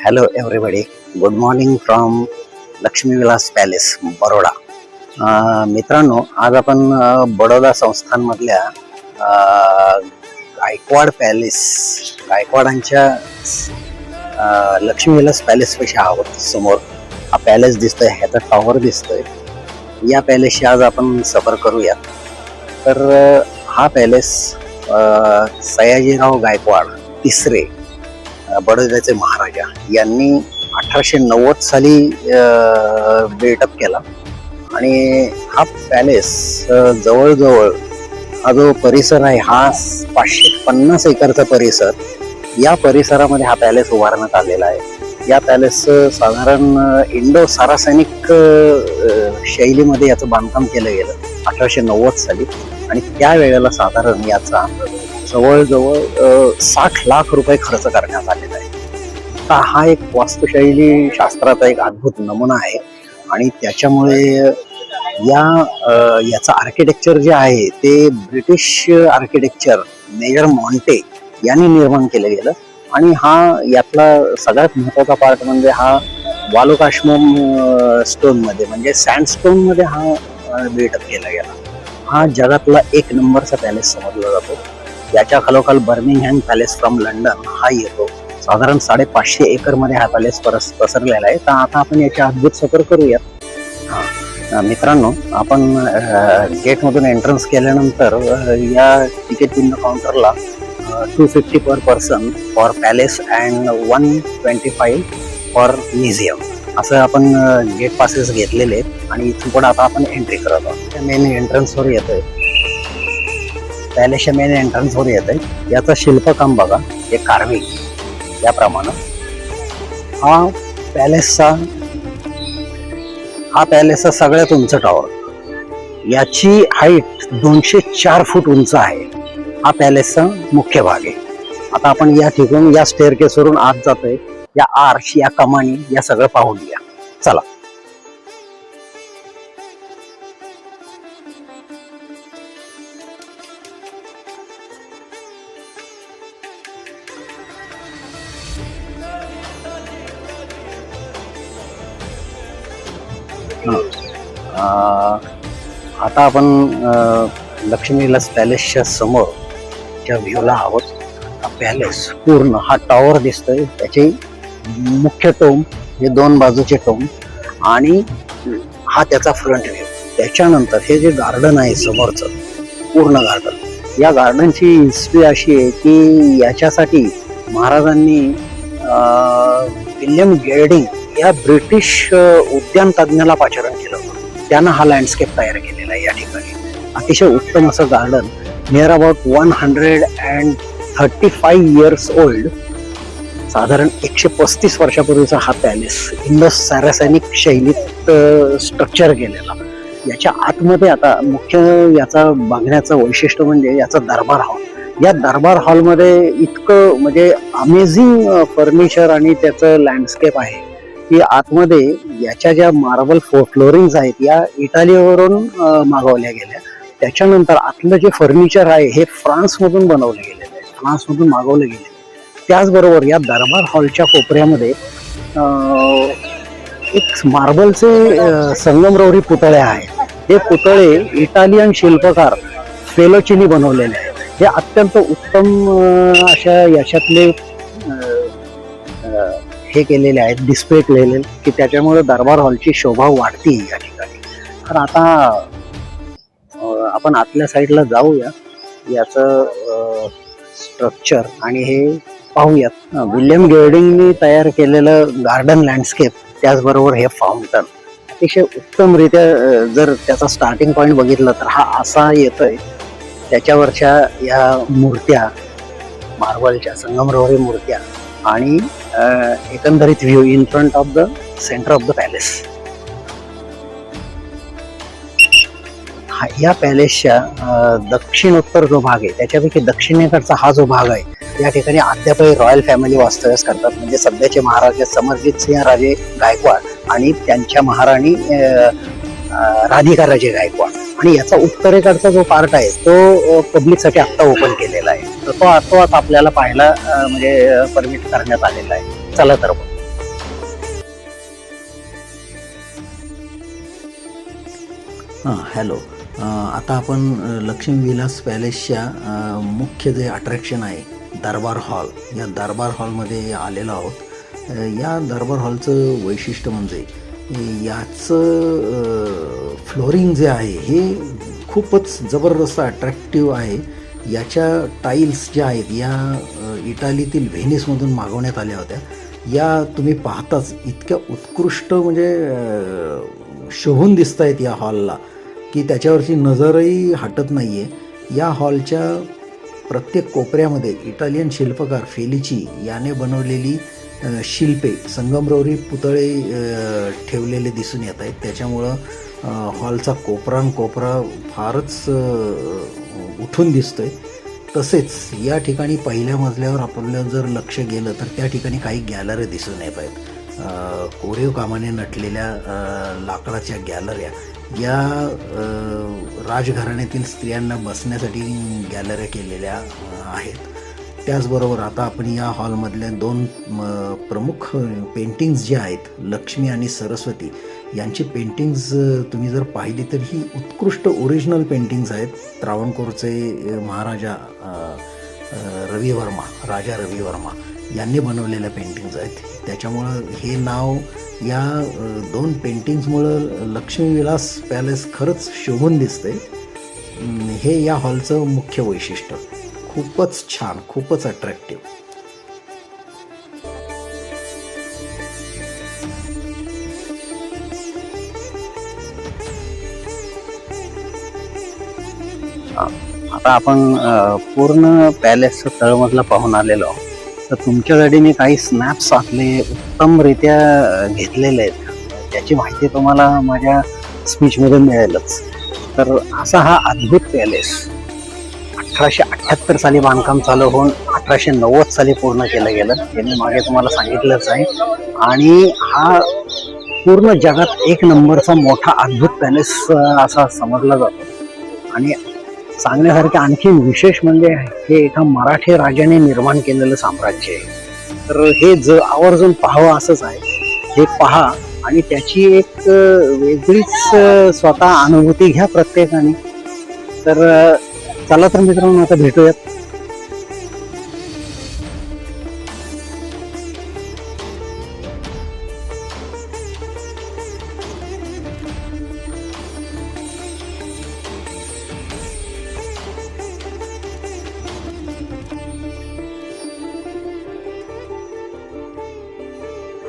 Hello everybody, good morning from Lakshmi Vilas palace Baroda. मित्रांनो, आज आपण बडोदा संस्थानमधल्या गायकवाड पॅलेस, गायकवाडांच्या लक्ष्मी विलास पॅलेसपाशी आहोत. समोर हा पॅलेस दिसतोय, ह्याचा टॉवर दिसतोय. या पॅलेसशी आज आपण सफर करूया. तर हा पॅलेस सयाजीराव गायकवाड तिसरे, बडोद्याचे महाराजा, यांनी 1890 साली बिल्टअप केला. आणि हा पॅलेस जवळजवळ हा जो परिसर आहे हा 550 एकरचा परिसर, या परिसरामध्ये हा पॅलेस उभारण्यात आलेला आहे. या पॅलेस साधारण इंडो सारासैनिक शैलीमध्ये याचं बांधकाम केलं गेलं 1890 साली. आणि त्यावेळेला साधारण याचा जवळजवळ 60 लाख रुपये खर्च करण्यात आलेला आहे. तर हा एक वास्तुशैली शास्त्राचा एक अद्भुत नमुना आहे. आणि त्याच्यामुळे याचं आर्किटेक्चर जे आहे ते ब्रिटिश आर्किटेक्चर मेजर मॉन्टे यांनी निर्माण केलं गेलं. आणि हा यातला सगळ्यात महत्त्वाचा पार्ट म्हणजे हा वालुकाश्मम स्टोनमध्ये, म्हणजे सँडस्टोनमध्ये हा बिल्टअप केला गेला. हा जगातला एक नंबरचा पॅलेस समजला जातो. याच्या खालोखाल बर्मिंगहॅम पॅलेस फ्रॉम लंडन हा येतो. साधारण 550 एकरमध्ये हा पॅलेस पसरलेला आहे. तर आता आपण याची अद्भुत सफर करूयात. मित्रांनो, आपण गेटमधून एंट्रन्स केल्यानंतर या तिकीट विंडो काउंटरला 250 per person for palace and 125 for museum असं आपण गेट पासेस घेतलेले आहेत. आणि इथून पुढे आता आपण एंट्री करत आहोत. मेन एंट्रन्सवर येतोय, पॅलेसच्या मेन एंट्रन्सवर येतोय. याचं शिल्पकाम बघा, हे कार्विंग याप्रमाणे. हा पॅलेसचा सगळ्यात उंच टॉवर, याची हाईट 204 फूट उंच आहे. हा पॅलेसचा मुख्य भाग आहे. आता आपण या ठिकाणी या स्टेअरकेसवरून आत जातोय. या आर्च, या कमानी, या सगळं पाहून घ्या. चला. आता आपण लक्ष्मी विलास पॅलेसच्या समोरच्या व्ह्यूला आहोत. हा पॅलेस पूर्ण, हा टॉवर दिसतोय, त्याचे मुख्य टोम, हे दोन बाजूचे टोम, आणि हा त्याचा फ्रंट व्ह्यू. त्याच्यानंतर हे जे गार्डन आहे समोरचं पूर्ण गार्डन, या गार्डनची हिस्ट्री अशी आहे की याच्यासाठी महाराजांनी विल्यम गेल्डिंग या ब्रिटिश उद्यान तज्ज्ञाला पाचारण केलं होतं. त्यानं हा लँडस्केप तयार केलेला आहे. या ठिकाणी अतिशय उत्तम असं garden, near about 135 years old. साधारण 135 वर्षापूर्वीचा हा पॅलेस इंडो सारासैनिक शैलीत स्ट्रक्चर केलेला. याच्या आतमध्ये आता मुख्य याचा बघण्याचं वैशिष्ट्य म्हणजे याचा दरबार हॉल. या दरबार हॉलमध्ये इतकं म्हणजे अमेझिंग फर्निचर आणि त्याचं लँडस्केप आहे की आतमध्ये याच्या ज्या मार्बल फ्लोरिंग्स आहेत या इटालीवरून मागवल्या गेल्या. त्याच्यानंतर आतलं जे फर्निचर आहे हे फ्रान्समधून बनवलं गेलेलं आहे, फ्रान्समधून मागवलं गेलेलं आहे. त्याचबरोबर या दरबार हॉलच्या कोपऱ्यामध्ये एक मार्बलचे संगमरवरी पुतळे आहेत. हे पुतळे इटालियन शिल्पकार फेलोचिनी बनवलेले आहेत. हे अत्यंत उत्तम अशा याच्यातले हे केलेले आहेत, डिस्प्ले केलेले, की त्याच्यामुळे दरबार हॉलची शोभा वाढते या ठिकाणी. तर आता आपण आतल्या साईडला जाऊया, याचं स्ट्रक्चर आणि हे पाहूयात. विल्यम गेल्डिंगनी तयार केलेलं गार्डन लँडस्केप, त्याचबरोबर हे फाउंटन अतिशय उत्तमरित्या, जर त्याचा स्टार्टिंग पॉईंट बघितला तर हा असा येतोय. त्याच्यावरच्या या मूर्त्या, मार्बलच्या संगमरवरी मूर्त्या, आणि एकंदरीत view in front of the centre of the palace. या पॅलेसच्या दक्षिणोत्तर जो भाग आहे त्याच्यापैकी दक्षिणेकडचा हा जो भाग आहे, या ठिकाणी अद्यापही रॉयल फॅमिली वास्तव्यास करतात. म्हणजे सध्याचे महाराजे समरजित सिंह राजे गायकवाड आणि त्यांच्या महाराणी राधिका राजे गायकवाड. आणि याचा उत्तरेकडचा जो पार्ट आहे तो पब्लिकसाठी आत्ता ओपन केलेला आहे. तर तो आता आपल्याला पाहायला म्हणजे परमिट करण्यात आलेला आहे. चला तर हां हॅलो. आता आपण लक्ष्मीविलास पॅलेसच्या मुख्य जे अट्रॅक्शन आहे दरबार हॉल, या दरबार हॉलमध्ये आलेलो आहोत. या दरबार हॉलचं वैशिष्ट्य म्हणजे याचं फ्लोरिंग जे आहे हे खूपच जबरदस्त अट्रॅक्टिव्ह आहे. याच्या टाईल्स ज्या आहेत या इटालीतील व्हेनिसमधून मागवण्यात आल्या होत्या. या तुम्ही पाहताच इतक्या उत्कृष्ट म्हणजे शोभून दिसत आहेत या हॉलला की त्याच्यावरची नजरही हटत नाही आहे. या हॉलच्या प्रत्येक कोपऱ्यामध्ये इटालियन शिल्पकार फेलिची याने बनवलेली शिल्पे, संगमरवरी पुतळे ठेवलेले दिसून येत आहेत. त्याच्यामुळं हॉलचा कोपरा फारच उठून दिसतो आहे. तसेच या ठिकाणी पहिल्या मजल्यावर आपलं जर लक्ष गेलं तर त्या ठिकाणी काही गॅलऱ्या दिसून येत आहेत. कोरीव कामाने नटलेल्या लाकडाच्या गॅलऱ्या, या राजघराण्यातील स्त्रियांना बसण्यासाठी गॅलऱ्या केलेल्या आहेत. त्याचबरोबर आता आपण या हॉलमधल्या दोन प्रमुख पेंटिंग्ज जे आहेत, लक्ष्मी आणि सरस्वती यांची पेंटिंग्ज तुम्ही जर पाहिली तर ही उत्कृष्ट ओरिजिनल पेंटिंग्ज आहेत. त्रावणकोरचे महाराजा राजा रवी वर्मा यांनी बनवलेल्या पेंटिंग्ज आहेत. त्याच्यामुळं हे नाव या दोन पेंटिंग्समुळं लक्ष्मीविलास पॅलेस खरंच शोभून दिसते. हे या हॉलचं मुख्य वैशिष्ट्य. खूपच छान, खूपच अट्रॅक्टिव्ह. आता आपण पूर्ण पॅलेसचं तळमजला पाहून आलेलो आहोत. तर तुमच्यासाठी मी काही स्नॅप्स आपले उत्तमरित्या घेतलेले आहेत, त्याची माहिती तुम्हाला माझ्या स्पीचमध्ये मिळेलच. तर असा हा अद्भुत पॅलेस 1878 साली बांधकाम चालू होऊन 1890 साली पूर्ण केलं गेलं, हे मी मागे तुम्हाला सांगितलंच आहे. आणि हा पूर्ण जगात एक नंबरचा मोठा अद्भुत पॅलेस असा समजला जातो. आणि सांगण्यासारखे आणखी विशेष म्हणजे हे एका मराठी राजाने निर्माण केलेलं साम्राज्य आहे. तर हे आवर्जून पाहावं असंच आहे. हे पहा आणि त्याची एक वेगळीच स्वतः अनुभूती घ्या प्रत्येकाने. तर चला तर मित्रांनो, आता भेटूयात.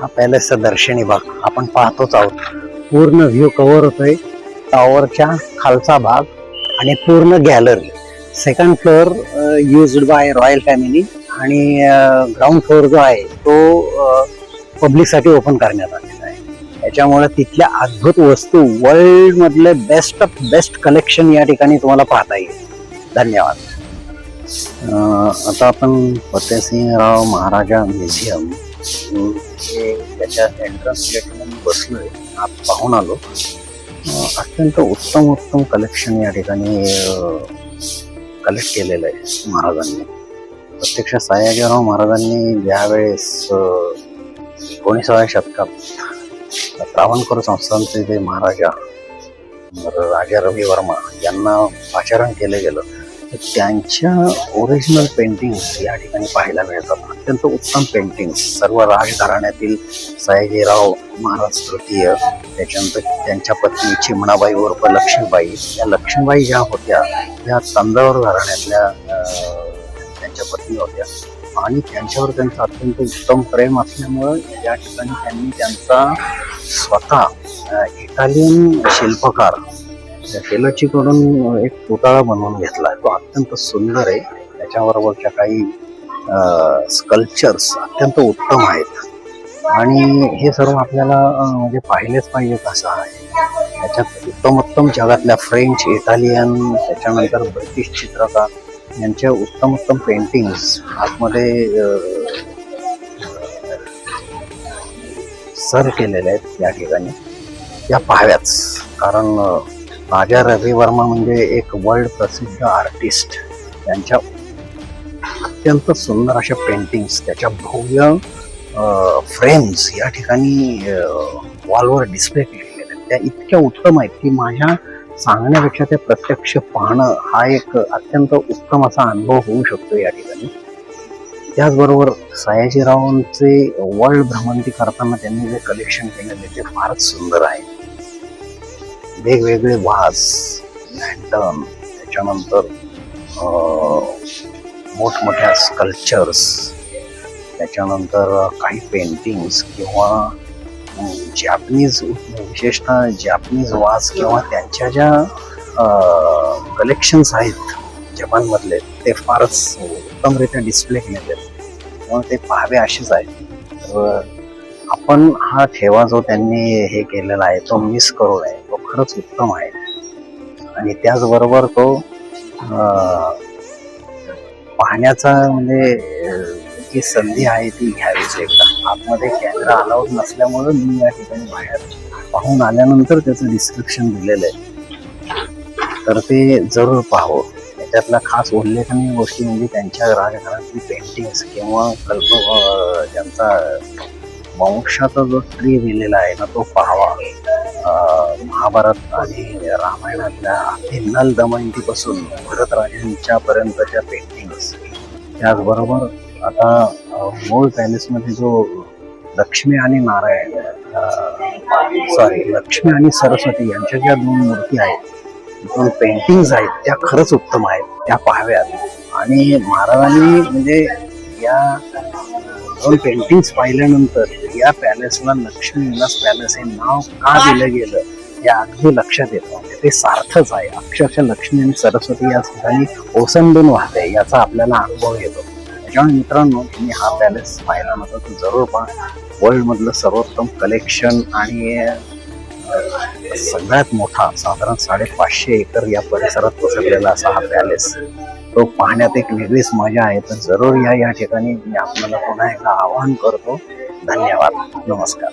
हा पॅलेसचा दर्शनी भाग आपण पाहतोच आहोत. पूर्ण व्ह्यू कव्हर होतोय. टॉवरच्या खालचा भाग आणि पूर्ण gallery. Second floor used by royal family आणि ग्राउंड फ्लोअर जो आहे तो पब्लिक साठी ओपन करण्यात आलेला आहे. त्याच्यामुळे तिथल्या अद्भुत वस्तू, वर्ल्ड मधले बेस्ट ऑफ बेस्ट कलेक्शन या ठिकाणी तुम्हाला पाहता येईल. धन्यवाद. आता आपण फतेहसिंगराव महाराजा म्युझियम त्याच्या एंट्रन्स गेटमध्ये बसलोय, आत पाहून आलो. अत्यंत उत्तम कलेक्शन या ठिकाणी कलेक्ट केलेलं आहे महाराजांनी. प्रत्यक्ष सयाजीराव महाराजांनी ज्यावेळेस 19व्या शतकात त्रावणकोर संस्थानचे जे महाराजा राजा रवी वर्मा यांना पाचारण केलं गेलं, तर त्यांच्या ओरिजिनल पेंटिंग्स या ठिकाणी पाहायला मिळतात. अत्यंत उत्तम पेंटिंग्स, सर्व राजघराण्यातील सयाजीराव महाराज तृतीय, त्याच्यानंतर त्यांच्या पत्नी चिमणाबाई उर्फ लक्ष्मीबाई. या लक्ष्मीबाई ज्या होत्या त्या तंजावर घराण्यातल्या त्यांच्या पत्नी होत्या आणि त्यांच्यावर त्यांचं अत्यंत उत्तम प्रेम असल्यामुळं या ठिकाणी त्यांनी त्यांचा स्वतः इटालियन शिल्पकार फेलोची कडून एक पुतळा बनवून घेतला. तो अत्यंत सुंदर आहे. त्याच्याबरोबरच्या काही स्कल्पचर्स अत्यंत उत्तम आहेत आणि हे सर्व आपल्याला म्हणजे पाहिलेच पाहिजे असं आहे. त्याच्यात उत्तम जगातल्या फ्रेंच, इटालियन, त्याच्यानंतर ब्रिटिश चित्रकार यांच्या उत्तम पेंटिंग्स आतमध्ये सर केलेले आहेत या ठिकाणी. त्या पाहाव्याच, कारण राजा रवी वर्मा म्हणजे एक वर्ल्ड प्रसिद्ध आर्टिस्ट. त्यांच्या अत्यंत सुंदर अशा पेंटिंग्स, त्याच्या भव्य फ्रेम्स या ठिकाणी वॉलवर डिस्प्ले केलेल्या आहेत. त्या इतक्या उत्तम आहेत की माझ्या सांगण्यापेक्षा ते प्रत्यक्ष पाहणं हा एक अत्यंत उत्तम असा अनुभव होऊ शकतो या ठिकाणी. त्याचबरोबर सयाजीरावांचे वर्ल्ड भ्रमंती करताना त्यांनी जे कलेक्शन केलेले ते फारच सुंदर आहे. वेगवेगळे वाज, लँटर्न, त्याच्यानंतर मोठमोठ्या स्कल्पचर्स, त्याच्यानंतर काही पेंटिंग्स किंवा जॅपनीज, विशेषतः जॅपनीज वाज किंवा त्यांच्या ज्या कलेक्शन्स आहेत जपानमधले ते फारच उत्तमरित्या डिस्प्ले केलेले आहेत. त्यामुळे ते पाहावे असेच आहेत. तर आपण हा ठेवा जो त्यांनी हे केलेला आहे तो मिस करू नये. तो खरंच उत्तम आहे. आणि त्याचबरोबर तो पाहण्याचा म्हणजे जी संधी आहे ती घ्यावीच एकदा. आतमध्ये कॅमेरा अलाउड नसल्यामुळे मी या ठिकाणी बाहेर पाहून आल्यानंतर त्याचं डिस्क्रिप्शन दिलेलं आहे. तर ते जरूर पाहावं. त्यातल्या खास उल्लेखनीय गोष्टी म्हणजे त्यांच्या राजघरातली पेंटिंग्स किंवा त्यांचा वंशाचा जो ट्री दिलेला आहे ना तो पाहावा. महाभारत आणि रामायणातल्या अगदी नल दमयंतीपासून भरतराजांच्या पर्यंतच्या पेंटिंग्स. त्याचबरोबर आता मूळ पॅलेसमध्ये जो लक्ष्मी आणि नारायण लक्ष्मी आणि सरस्वती यांच्या ज्या दोन मूर्ती आहेत, दोन पेंटिंग्स आहेत, त्या खरंच उत्तम आहेत. त्या पाहाव्यात. आणि महाराजांनी म्हणजे या दोन पेंटिंग्स पाहिल्यानंतर या पॅलेसला लक्ष्मी विलास पॅलेस हे नाव का दिलं गेलं हे अगदी लक्षात येतं. म्हणजे ते सार्थच आहे. अक्षरशः लक्ष्मी आणि सरस्वती या ठिकाणी ओसंडून वाहते याचा आपल्याला अनुभव येतो. त्याच्यामुळे मित्रांनो, तुम्ही हा पॅलेस पाहिला नव्हता तर जरूर पहा. वर्ल्ड मधलं सर्वोत्तम कलेक्शन आणि सगळ्यात मोठा साधारण 550 एकर या परिसरात पसरलेला असा हा पॅलेस. तो पाहण्यात एक वेगळीच मजा आहे. तर जरूर या ठिकाणी मी आपल्याला पुन्हा एकदा आवाहन करतो. धन्यवाद. नमस्कार.